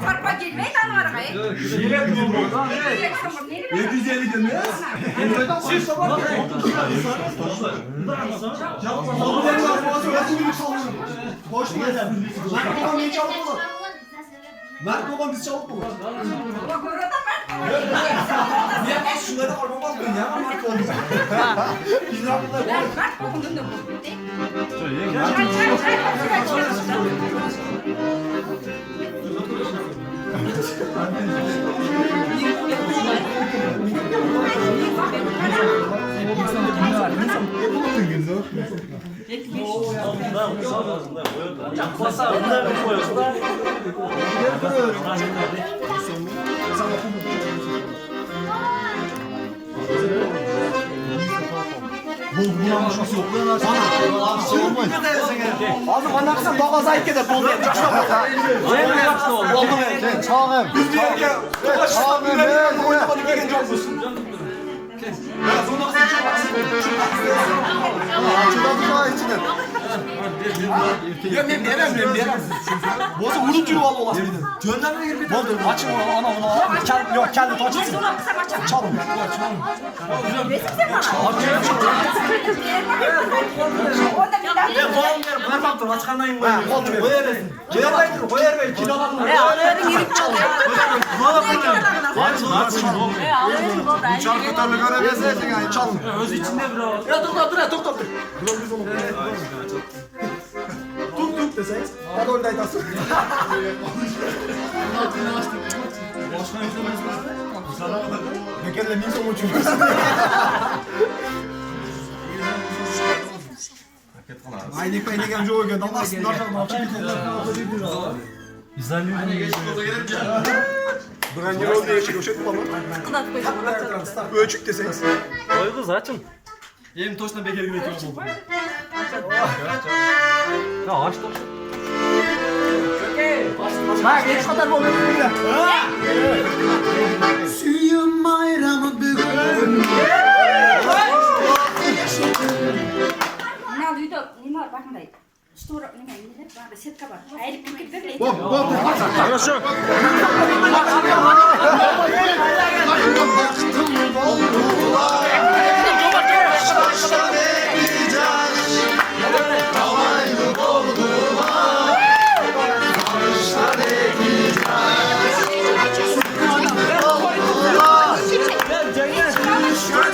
Sarpa gelmeyi tanımadık ay. Şiire mi oldu? 750 demez. Siz sabah hoş geldin. Mert babam biz çalıp olur. Bak orada Mert Niye az şunları almamaz mı ya? Mert babam. Biz ne yaptılar? Mert babamın da bu. Azı anlatsam baba zayıf eder. Bol yer. Oldu be. Çağım. Biz bir yerke çağım ne oynamadı gelen çok musun? Ya sonra Çıdadılar içine. ya ben verem. Bozu vurup yürü vallahi olasın. Gönderme girip boldur. Açın onu ana ona. Kel yok keldi to açın. Çalın. Orada bir daha. Ya babam ver. Bunlar baktım açıklanayım mı? Koyar versin. Koyar ver. Kilolarını. Alırım girip çalıyor. Açın. Çarpı tutarlı görebilirsin yani çalın. Öz içinde bro. Ya dur. Biz onu Tut deseniz. Hadi oradaydı asıl. Bekerle minson uçuyor. Ay ne kadar genç o gün. Nasıl Brandy Roll diye çıkıyor. Şu tutma mı? Ölçük deseniz. Koydu zaten. Yemin toşuna beker gibi getiriyorum. Ya açtım. Bak ne kadar olur. Suyum bayramı bugün. Ne diyor? Ne var bakın dayı. Stora ne var? Setka var. Ayrı pikir ver. Baktım